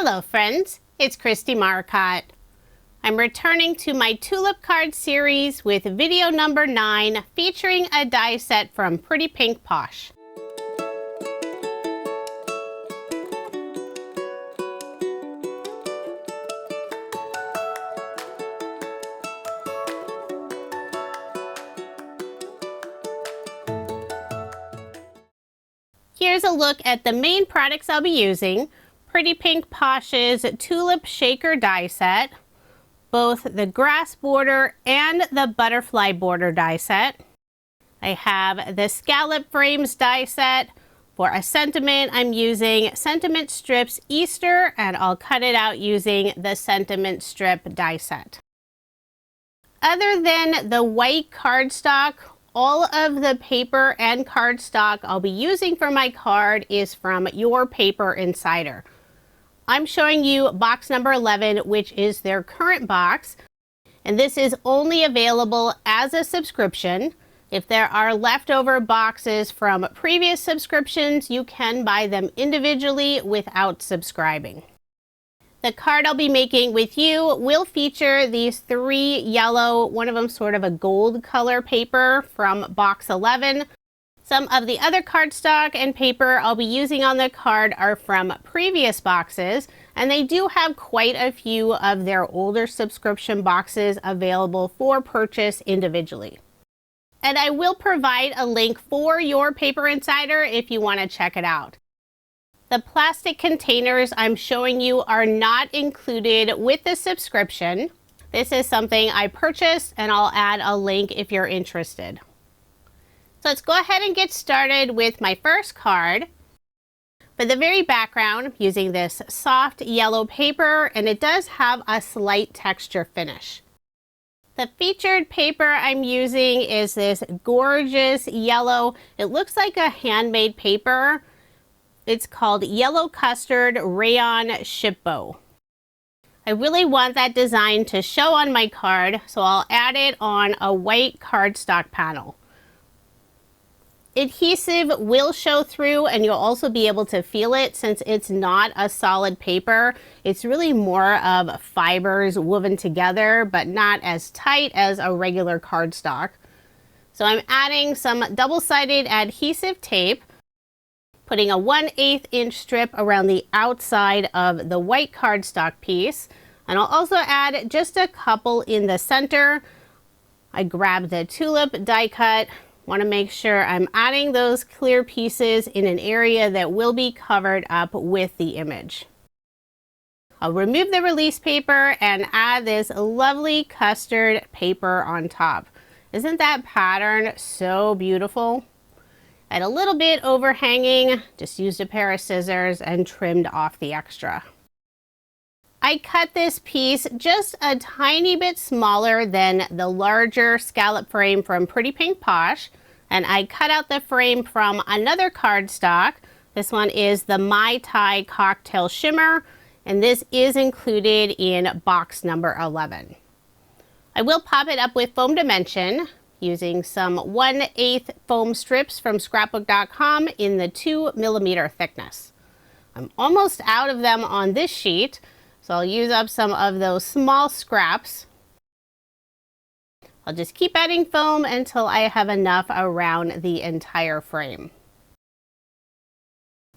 Hello friends, it's Kristie Marcotte. I'm returning to my Tulip card series with video number 9 featuring a die set from Pretty Pink Posh. Here's a look at the main products I'll be using. Pretty Pink Posh's Tulip Shaker Die set, both the grass border and the butterfly border die set. I have the Scallop Frames die set. For a sentiment, I'm using Sentiment Strips Easter, and I'll cut it out using the Sentiment Strip die set. Other than the white cardstock, all of the paper and cardstock I'll be using for my card is from Your Paper Insider. I'm showing you box number 11, which is their current box, and this is only available as a subscription. If there are leftover boxes from previous subscriptions, you can buy them individually without subscribing. The card I'll be making with you will feature these 3 yellow, one of them sort of a gold color paper from box 11. Some of the other cardstock and paper I'll be using on the card are from previous boxes, and they do have quite a few of their older subscription boxes available for purchase individually. And I will provide a link for Your Paper Insider if you want to check it out. The plastic containers I'm showing you are not included with the subscription. This is something I purchased, and I'll add a link if you're interested. So let's go ahead and get started with my first card. For the very background, I'm using this soft yellow paper, and it does have a slight texture finish. The featured paper I'm using is this gorgeous yellow. It looks like a handmade paper. It's called Yellow Custard Rayon Shipbow. I really want that design to show on my card, so I'll add it on a white cardstock panel. Adhesive will show through, and you'll also be able to feel it since it's not a solid paper. It's really more of fibers woven together, but not as tight as a regular cardstock. So I'm adding some double-sided adhesive tape, putting a 1/8 inch strip around the outside of the white cardstock piece. And I'll also add just a couple in the center. I grabbed the tulip die cut. Want to make sure I'm adding those clear pieces in an area that will be covered up with the image. I'll remove the release paper and add this lovely custard paper on top. Isn't that pattern so beautiful? And a little bit overhanging, just used a pair of scissors and trimmed off the extra. I cut this piece just a tiny bit smaller than the larger scallop frame from Pretty Pink Posh, and I cut out the frame from another cardstock. This one is the Mai Tai Cocktail Shimmer, and this is included in box number 11. I will pop it up with foam dimension using some 1/8 foam strips from scrapbook.com in the 2mm thickness. I'm almost out of them on this sheet, so I'll use up some of those small scraps. I'll just keep adding foam until I have enough around the entire frame.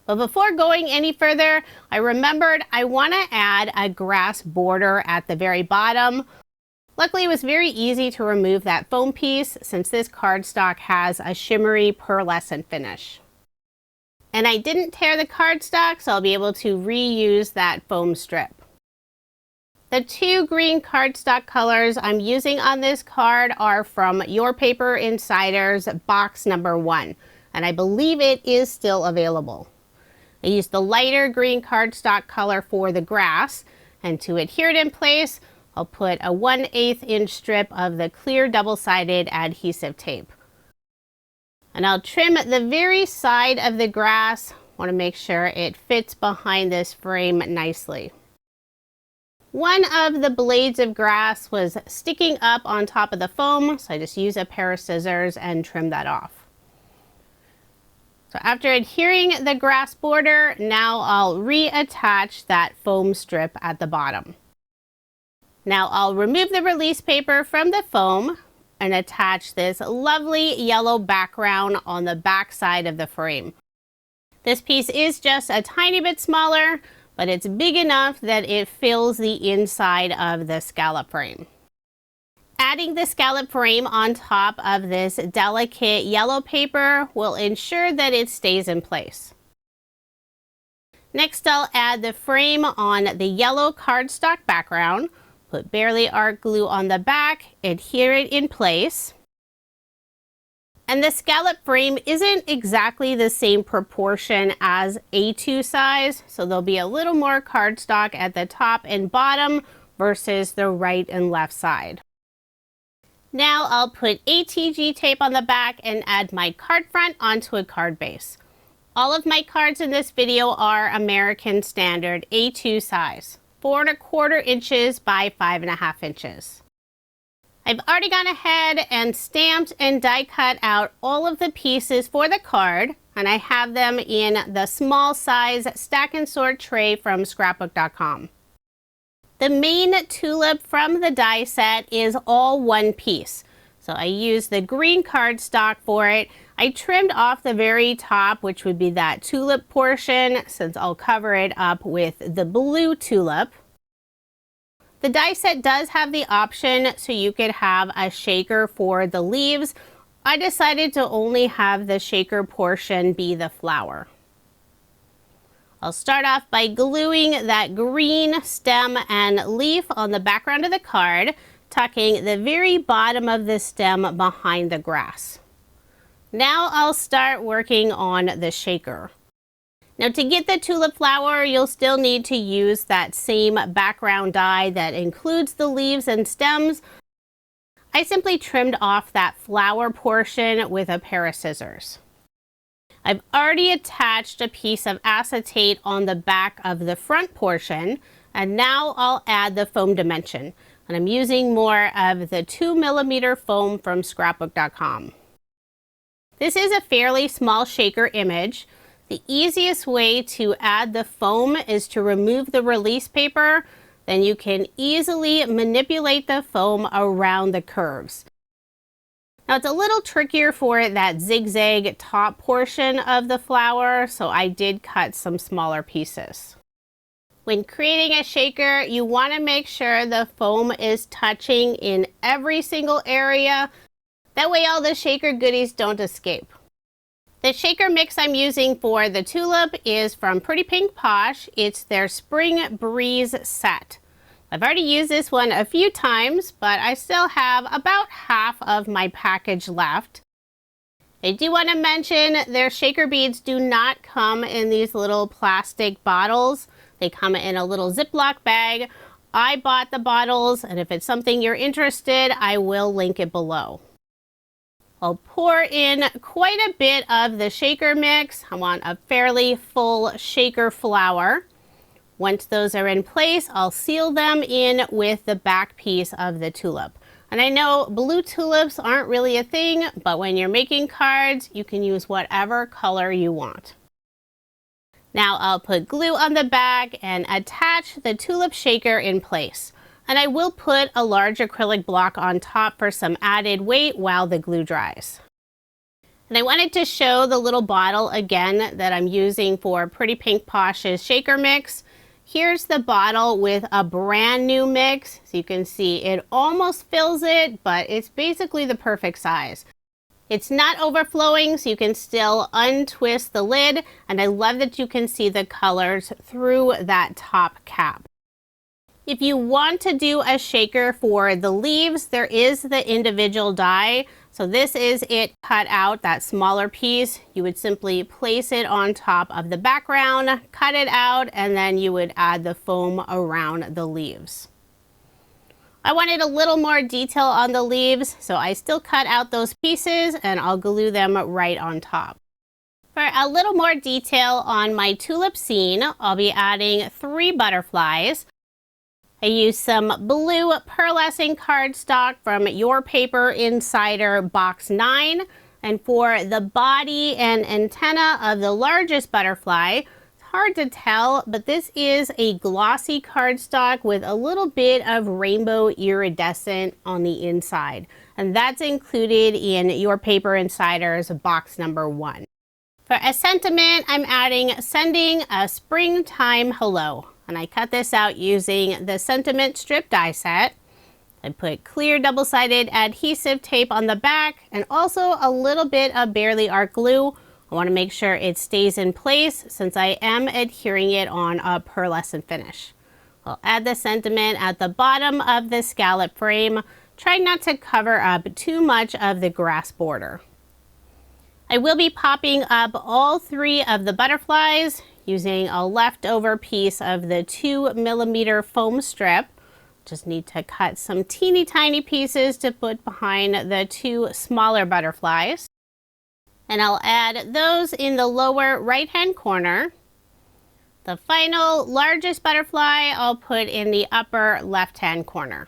But before going any further, I remembered I want to add a grass border at the very bottom. Luckily, it was very easy to remove that foam piece since this cardstock has a shimmery pearlescent finish. And I didn't tear the cardstock, so I'll be able to reuse that foam strip. The 2 green cardstock colors I'm using on this card are from Your Paper Insider's box number 1, and I believe it is still available. I used the lighter green cardstock color for the grass, and to adhere it in place, I'll put a 1/8 inch strip of the clear double-sided adhesive tape. And I'll trim the very side of the grass. Want to make sure it fits behind this frame nicely. One of the blades of grass was sticking up on top of the foam, so I just used a pair of scissors and trimmed that off. So after adhering the grass border, now I'll reattach that foam strip at the bottom. Now I'll remove the release paper from the foam and attach this lovely yellow background on the back side of the frame. This piece is just a tiny bit smaller, but it's big enough that it fills the inside of the scallop frame. Adding the scallop frame on top of this delicate yellow paper will ensure that it stays in place. Next, I'll add the frame on the yellow cardstock background, put barely art glue on the back, adhere it in place. And the scallop frame isn't exactly the same proportion as A2 size, so there'll be a little more cardstock at the top and bottom versus the right and left side. Now I'll put ATG tape on the back and add my card front onto a card base. All of my cards in this video are American Standard A2 size, 4¼ inches by 5½ inches. I've already gone ahead and stamped and die cut out all of the pieces for the card, and I have them in the small size stack and sort tray from scrapbook.com. The main tulip from the die set is all one piece. So I used the green cardstock for it. I trimmed off the very top, which would be that tulip portion, since I'll cover it up with the blue tulip. The die set does have the option so you could have a shaker for the leaves. I decided to only have the shaker portion be the flower. I'll start off by gluing that green stem and leaf on the background of the card, tucking the very bottom of the stem behind the grass. Now I'll start working on the shaker. Now to get the tulip flower, you'll still need to use that same background die that includes the leaves and stems. I simply trimmed off that flower portion with a pair of scissors. I've already attached a piece of acetate on the back of the front portion, and now I'll add the foam dimension. And I'm using more of the 2mm foam from scrapbook.com. This is a fairly small shaker image. The easiest way to add the foam is to remove the release paper. Then you can easily manipulate the foam around the curves. Now it's a little trickier for that zigzag top portion of the flower, so I did cut some smaller pieces. When creating a shaker, you want to make sure the foam is touching in every single area. That way all the shaker goodies don't escape. The shaker mix I'm using for the tulip is from Pretty Pink Posh. It's their Spring Breeze set. I've already used this one a few times, but I still have about half of my package left. I do want to mention their shaker beads do not come in these little plastic bottles. They come in a little Ziploc bag. I bought the bottles, and if it's something you're interested, I will link it below. I'll pour in quite a bit of the shaker mix. I want a fairly full shaker flower. Once those are in place, I'll seal them in with the back piece of the tulip. And I know blue tulips aren't really a thing, but when you're making cards, you can use whatever color you want. Now I'll put glue on the back and attach the tulip shaker in place. And I will put a large acrylic block on top for some added weight while the glue dries. And I wanted to show the little bottle again that I'm using for Pretty Pink Posh's shaker mix. Here's the bottle with a brand new mix. So you can see it almost fills it, but it's basically the perfect size. It's not overflowing, so you can still untwist the lid, and I love that you can see the colors through that top cap. If you want to do a shaker for the leaves, there is the individual die. So this is it cut out, that smaller piece. You would simply place it on top of the background, cut it out, and then you would add the foam around the leaves. I wanted a little more detail on the leaves, so I still cut out those pieces and I'll glue them right on top. For a little more detail on my tulip scene, I'll be adding 3 butterflies. I used some blue pearlescent cardstock from Your Paper Insider Box 9. And for the body and antenna of the largest butterfly, it's hard to tell, but this is a glossy cardstock with a little bit of rainbow iridescent on the inside. And that's included in your Paper Insiders box number 1. For a sentiment, I'm adding Sending a Springtime Hello. And I cut this out using the sentiment strip die set. I put clear double-sided adhesive tape on the back and also a little bit of Barely Art glue. I want to make sure it stays in place since I am adhering it on a pearlescent finish. I'll add the sentiment at the bottom of the scallop frame. Try not to cover up too much of the grass border. I will be popping up all 3 of the butterflies using a leftover piece of the 2mm foam strip. Just need to cut some teeny tiny pieces to put behind the 2 smaller butterflies. And I'll add those in the lower right-hand corner. The final largest butterfly I'll put in the upper left-hand corner.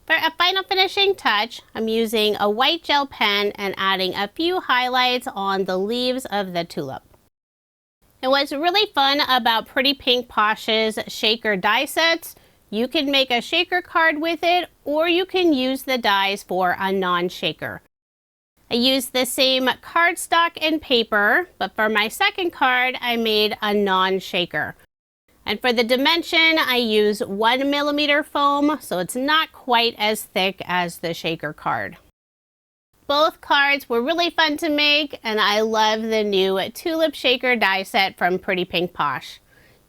For a final finishing touch, I'm using a white gel pen and adding a few highlights on the leaves of the tulip. And what's really fun about Pretty Pink Posh's shaker die sets, you can make a shaker card with it, or you can use the dies for a non-shaker. I used the same cardstock and paper, but for my second card, I made a non-shaker. And for the dimension, I use 1mm foam, so it's not quite as thick as the shaker card. Both cards were really fun to make, and I love the new Tulip Shaker die set from Pretty Pink Posh.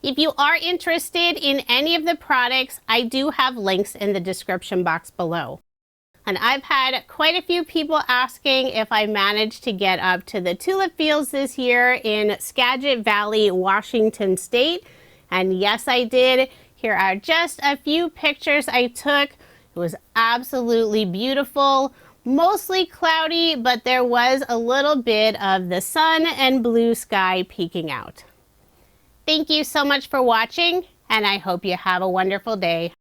If you are interested in any of the products, I do have links in the description box below. And I've had quite a few people asking if I managed to get up to the tulip fields this year in Skagit Valley, Washington State. And yes, I did. Here are just a few pictures I took. It was absolutely beautiful. Mostly cloudy, but there was a little bit of the sun and blue sky peeking out. Thank you so much for watching, and I hope you have a wonderful day.